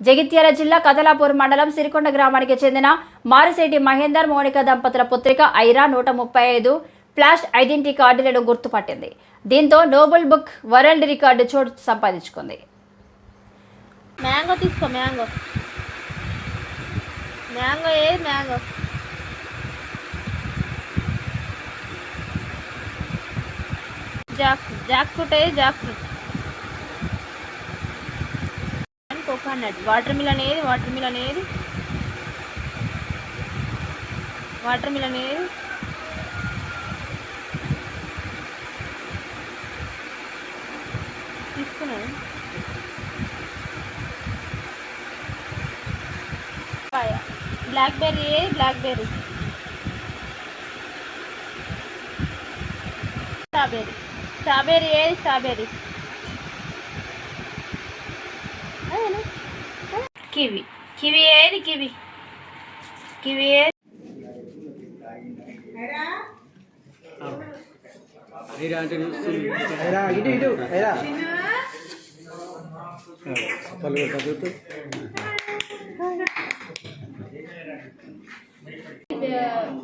జగిత్యాల జిల్లా కదలాపూర్ మండలం సిరికొండ గ్రామానికి చెందిన మారిశెట్టి మహేందర్ మౌనిక దంపతుల పుత్రిక ఐరా 135 ఫ్లాష్ ఐడెంటిటీ కార్డులను గుర్తుపట్టింది. దీంతో నోబెల్ బుక్ వరల్డ్ రికార్డు చోటు సంపాదించుకుంది. మ్యాంగో తీసుకో, మ్యాంగో మ్యాంగో ఏది మ్యాంగో జాక్ ఫ్రూట్ ఏది Jack fruit coconut water melon ఏది వాటర్ మిలన్ ఏది వాటర్ మిలన్ ఏది తీసుకున్నాను. బ్లాక్బెర్రీ ఏది బ్లాక్బెర్రీ స్ట్రాబెర్రీ స్ట్రాబెర్రీ ఏది స్ట్రాబెర్రీ కివి కివి ఏది కివి కివి ఏది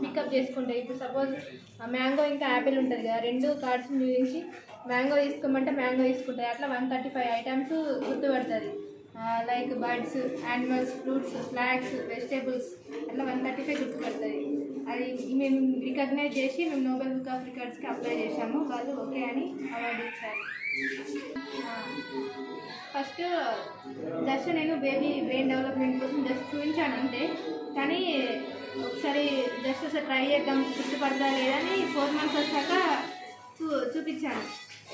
పికప్ చేసుకుంటాయి. ఇప్పుడు సపోజ్ మ్యాంగో ఇంకా యాపిల్ ఉంటుంది కదా, రెండు కార్డ్స్ చూపించి మ్యాంగో తీసుకోమంటే మ్యాంగో తీసుకుంటాయి. అట్లా 135 ఐటమ్స్ గుర్తుపడుతుంది. Like birds, animals, fruits, flags, vegetables అట్లా 135 గుర్తుపడుతుంది. అది మేము రికగ్నైజ్ చేసి మేము నోబెల్ బుక్ ఆఫ్ రికార్డ్స్కి అప్లై చేసాము. వాళ్ళు ఓకే అని అవార్డు ఇచ్చారు. ఫస్ట్ జస్ట్ నేను బేబీ బ్రెయిన్ డెవలప్మెంట్ కోసం జస్ట్ చూపించాను అంతే. కానీ ఒకసారి ట్రై చేద్దాం గుర్తుపడతా లేదని 4 months వచ్చాక చూపించాను.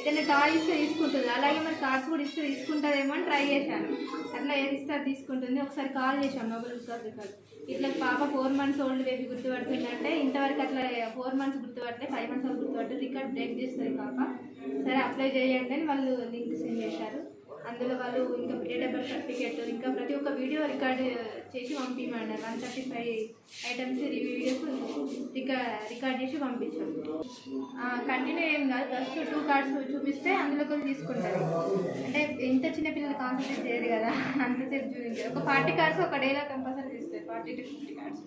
ఏదైనా టాయ్ ఇస్తే తీసుకుంటుంది, అలాగే మరి కార్డ్స్ కూడా ఇస్తే తీసుకుంటుందేమో అని ట్రై చేశాను. అట్లా ఏది ఇస్తే తీసుకుంటుంది. ఒకసారి కాల్ చేశాను నోబెల్ బుక్ ఆఫ్ రికార్డ్. ఇట్లా పాప 4 months ఓల్డ్ బేబీ గుర్తుపడుతుందంటే ఇంతవరకు అట్లా 4 months గుర్తుపడితే 5 months గుర్తుపడితే రికార్డ్ బ్రేక్ చేస్తుంది పాప. సరే అప్లై చేయండి అని వాళ్ళు లింక్ సెండ్ చేశారు. అందులో వాళ్ళు ఇంకా డేట్ ఆఫ్ బర్త్ సర్టిఫికేట్ ఇంకా ప్రతి ఒక్క వీడియో రికార్డ్ చేసి పంపించమన్నారు. 135 ఐటమ్స్ వీడియోస్ రికార్డ్ చేసి పంపించాం. కంటిన్యూ ఏం కాదు, జస్ట్ 2 కార్డ్స్ చూపిస్తే అందులో కొన్ని తీసుకుంటారు. అంటే ఇంత చిన్న పిల్లలు కాన్సన్ట్రేట్ చేయరు కదా, అంతసేపు చూపించారు. ఒక 40 కార్డ్స్ ఒక డేలో కంపల్సరీ తీస్తారు. 40 to 50 కార్డ్స్.